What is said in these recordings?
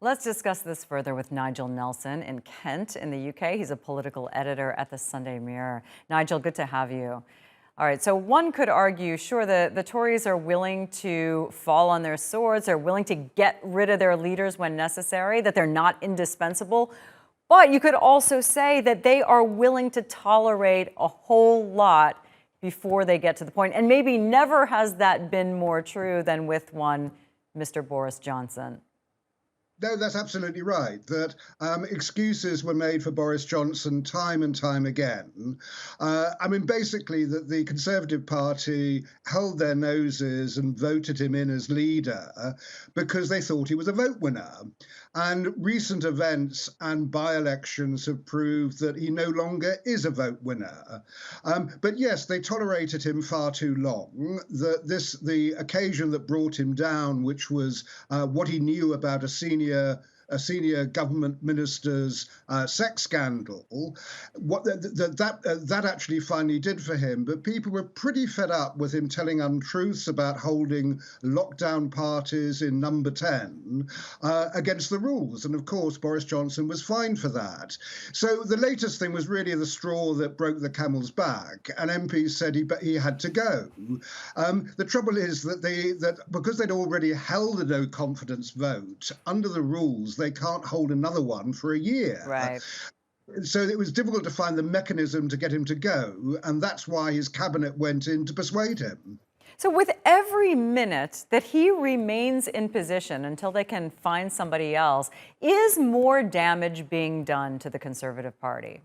Let's discuss this further with Nigel Nelson in Kent in the UK. He's a political editor at the Sunday Mirror. Nigel, good to have you. All right, so one could argue, sure, the Tories are willing to fall on their swords, they're willing to get rid of their leaders when necessary, that they're not indispensable. But you could also say that they are willing to tolerate a whole lot before they get to the point. And maybe never has that been more true than with one Mr. Boris Johnson. No, that's absolutely right. That excuses were made for Boris Johnson time and time again. Basically, that the Conservative Party held their noses and voted him in as leader because they thought he was a vote winner. And recent events and by-elections have proved that he no longer is a vote winner. But yes, they tolerated him far too long. The occasion that brought him down, which was what he knew about a senior government minister's sex scandal, that actually finally did for him. But people were pretty fed up with him telling untruths about holding lockdown parties in Number 10 against the rules. And of course, Boris Johnson was fined for that. So the latest thing was really the straw that broke the camel's back, and MPs said he had to go. The trouble is that because they'd already held a no confidence vote under the rules, they can't hold another one for a year. Right. So it was difficult to find the mechanism to get him to go, and that's why his cabinet went in to persuade him. So with every minute that he remains in position until they can find somebody else, is more damage being done to the Conservative Party?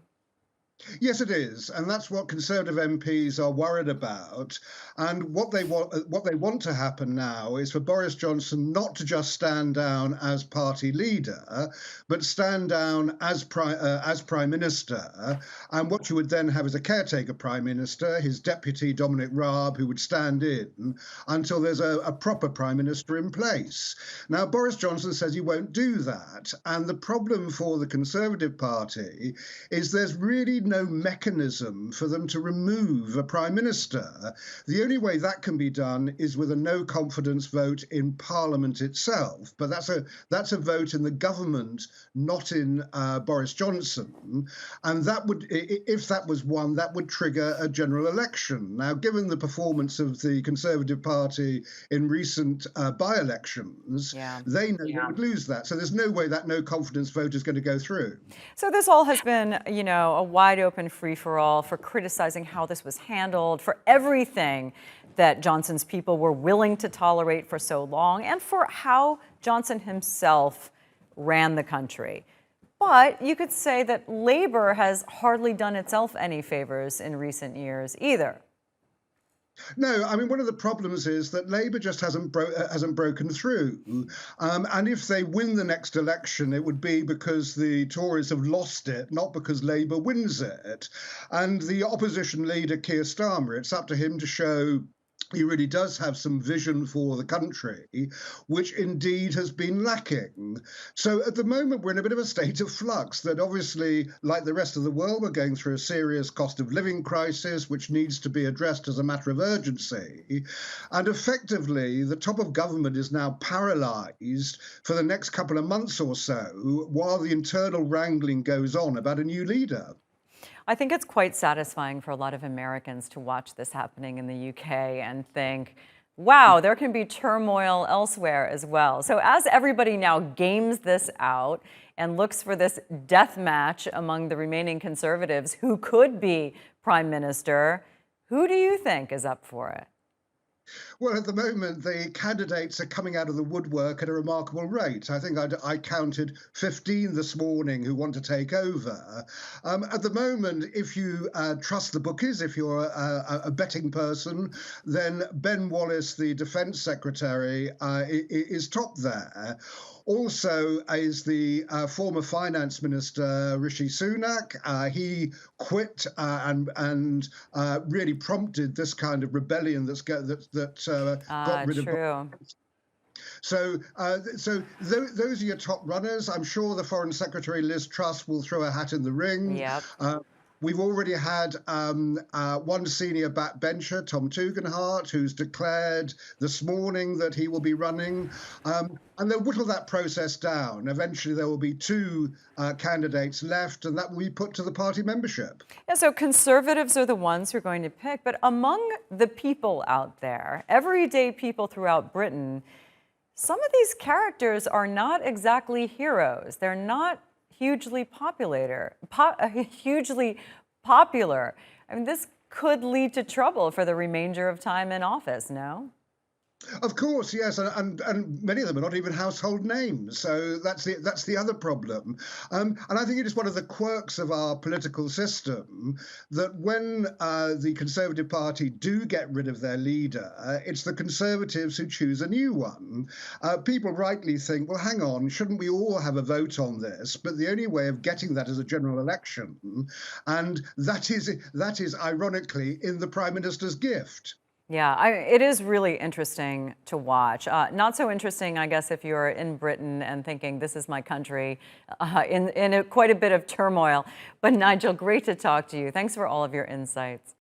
Yes, it is, and that's what Conservative MPs are worried about. And what they want to happen now is for Boris Johnson not to just stand down as party leader, but stand down as prime minister. And what you would then have is a caretaker prime minister, his deputy Dominic Raab, who would stand in until there's a proper prime minister in place. Now, Boris Johnson says he won't do that, and the problem for the Conservative Party is there's really no mechanism for them to remove a prime minister. The only way that can be done is with a no confidence vote in Parliament itself. But that's a vote in the government, not in Boris Johnson. And that would, if that was won, that would trigger a general election. Now, given the performance of the Conservative Party in recent by-elections, they know they would lose that. So there's no way that no confidence vote is going to go through. So this all has been, a wide open free-for-all for criticizing how this was handled, for everything that Johnson's people were willing to tolerate for so long, and for how Johnson himself ran the country. But you could say that Labour has hardly done itself any favors in recent years either. No, one of the problems is that Labour just hasn't broken through. And if they win the next election, it would be because the Tories have lost it, not because Labour wins it. And the opposition leader, Keir Starmer, it's up to him to show he really does have some vision for the country, which indeed has been lacking. So at the moment, we're in a bit of a state of flux that obviously, like the rest of the world, we're going through a serious cost of living crisis, which needs to be addressed as a matter of urgency. And effectively, the top of government is now paralysed for the next couple of months or so, while the internal wrangling goes on about a new leader. I think it's quite satisfying for a lot of Americans to watch this happening in the UK and think, wow, there can be turmoil elsewhere as well. So as everybody now games this out and looks for this death match among the remaining Conservatives who could be prime minister, who do you think is up for it? Well, at the moment, the candidates are coming out of the woodwork at a remarkable rate. I think I counted 15 this morning who want to take over. At the moment, if you trust the bookies, if you're a betting person, then Ben Wallace, the Defence Secretary, is top there. Also is the former finance minister, Rishi Sunak. He quit and really prompted this kind of rebellion that got rid of. So those are your top runners. I'm sure the Foreign Secretary, Liz Truss, will throw a hat in the ring. Yep. We've already had one senior backbencher, Tom Tugendhat, who's declared this morning that he will be running. And they'll whittle that process down. Eventually, there will be two candidates left, and that will be put to the party membership. Yeah, so conservatives are the ones who are going to pick. But among the people out there, everyday people throughout Britain, some of these characters are not exactly heroes. They're not hugely hugely popular. I mean, this could lead to trouble for the remainder of time in office, no? Of course, yes, and many of them are not even household names. So that's the other problem. And I think it is one of the quirks of our political system that when the Conservative Party do get rid of their leader, it's the Conservatives who choose a new one. People rightly think, well, hang on, shouldn't we all have a vote on this? But the only way of getting that is a general election, and that is ironically in the Prime Minister's gift. Yeah, it is really interesting to watch. Not so interesting, I guess, if you're in Britain and thinking, this is my country, in quite a bit of turmoil. But Nigel, great to talk to you. Thanks for all of your insights.